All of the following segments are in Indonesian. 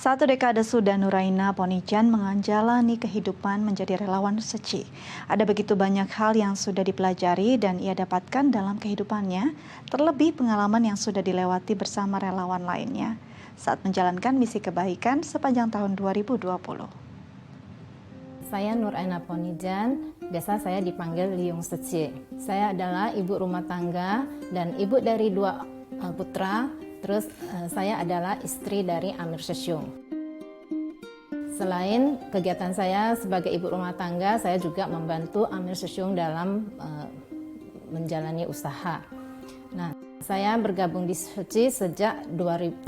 Satu dekade sudah Nuraina Ponijan menjalani kehidupan menjadi relawan suci. Ada begitu banyak hal yang sudah dipelajari dan ia dapatkan dalam kehidupannya, terlebih pengalaman yang sudah dilewati bersama relawan lainnya saat menjalankan misi kebaikan sepanjang tahun 2020. Saya Nuraina Ponijan, biasa saya dipanggil Liung Seci. Saya adalah ibu rumah tangga dan ibu dari 2 putra. Terus saya adalah istri dari Amir Sesyung. Selain kegiatan saya sebagai ibu rumah tangga, saya juga membantu Amir Sesyung dalam menjalani usaha. Nah, saya bergabung di Seci sejak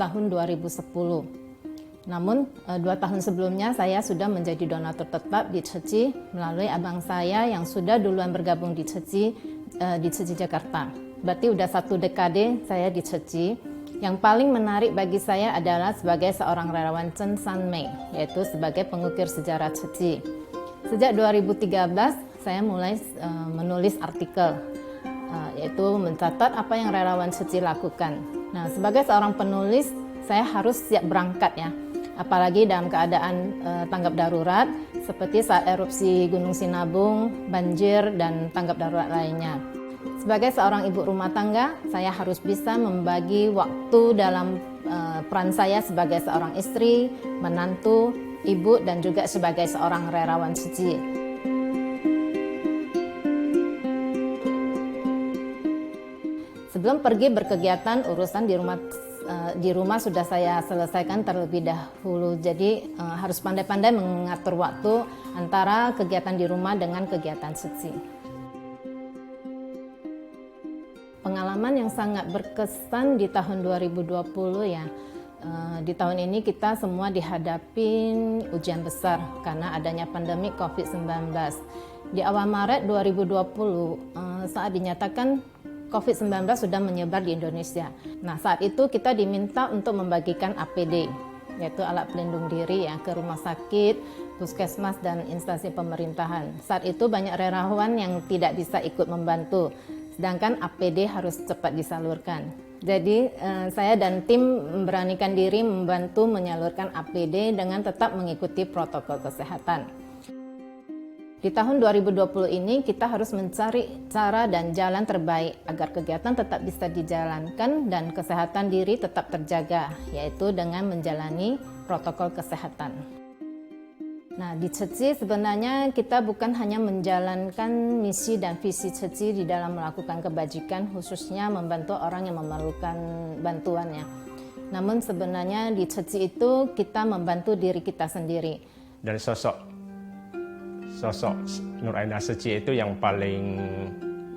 tahun 2010. Namun 2 tahun sebelumnya saya sudah menjadi donatur tetap di Seci melalui abang saya yang sudah duluan bergabung di Seci Jakarta. Berarti udah 1 dekade saya di Seci. Yang paling menarik bagi saya adalah sebagai seorang relawan Chen San Mei, yaitu sebagai pengukir sejarah Seci. Sejak 2013, saya mulai menulis artikel, yaitu mencatat apa yang relawan Seci lakukan. Nah, sebagai seorang penulis, saya harus siap berangkat ya, apalagi dalam keadaan tanggap darurat, seperti saat erupsi Gunung Sinabung, banjir, dan tanggap darurat lainnya. Sebagai seorang ibu rumah tangga, saya harus bisa membagi waktu dalam peran saya sebagai seorang istri, menantu, ibu, dan juga sebagai seorang relawan suci. Sebelum pergi berkegiatan, urusan di rumah sudah saya selesaikan terlebih dahulu. Jadi harus pandai-pandai mengatur waktu antara kegiatan di rumah dengan kegiatan suci. Pengalaman yang sangat berkesan di tahun 2020 ya. Di tahun ini kita semua dihadapin ujian besar karena adanya pandemi COVID-19. Di awal Maret 2020 saat dinyatakan COVID-19 sudah menyebar di Indonesia. Nah, saat itu kita diminta untuk membagikan APD, yaitu alat pelindung diri ya, ke rumah sakit, puskesmas, dan instansi pemerintahan. Saat itu banyak relawan yang tidak bisa ikut membantu, sedangkan APD harus cepat disalurkan. Jadi saya dan tim memberanikan diri membantu menyalurkan APD dengan tetap mengikuti protokol kesehatan. Di tahun 2020 ini kita harus mencari cara dan jalan terbaik agar kegiatan tetap bisa dijalankan dan kesehatan diri tetap terjaga, yaitu dengan menjalani protokol kesehatan. Nah, di Seci sebenarnya kita bukan hanya menjalankan misi dan visi Seci di dalam melakukan kebajikan, khususnya membantu orang yang memerlukan bantuannya. Namun sebenarnya di Seci itu kita membantu diri kita sendiri. Dan sosok Nuraina Seci itu yang paling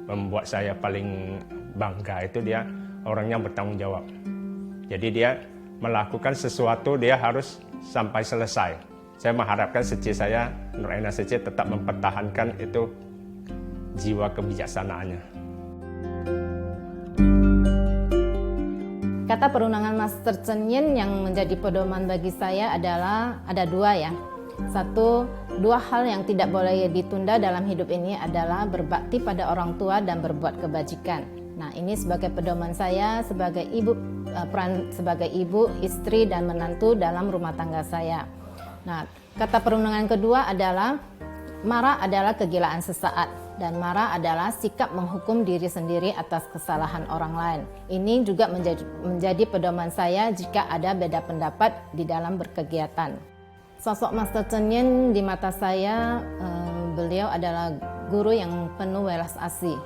membuat saya paling bangga, itu dia orangnya bertanggung jawab. Jadi dia melakukan sesuatu dia harus sampai selesai. Saya mengharapkan Seci saya, Nuraina Seci, tetap mempertahankan itu jiwa kebijaksanaannya. Kata perundangan Master Chen Yin yang menjadi pedoman bagi saya adalah ada 2 ya. 2 hal yang tidak boleh ditunda dalam hidup ini adalah berbakti pada orang tua dan berbuat kebajikan. Nah, ini sebagai pedoman saya sebagai peran sebagai ibu, istri, dan menantu dalam rumah tangga saya. Nah, kata perundungan kedua adalah marah adalah kegilaan sesaat dan marah adalah sikap menghukum diri sendiri atas kesalahan orang lain. Ini juga menjadi pedoman saya jika ada beda pendapat di dalam berkegiatan. Sosok Master Chen Yin di mata saya, beliau adalah guru yang penuh welas asih.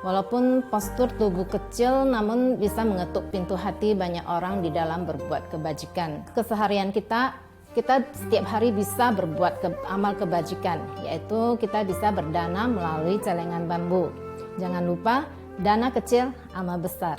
Walaupun postur tubuh kecil, namun bisa mengetuk pintu hati banyak orang di dalam berbuat kebajikan. Keseharian kita setiap hari bisa berbuat amal kebajikan, yaitu kita bisa berdana melalui celengan bambu. Jangan lupa, dana kecil, amal besar.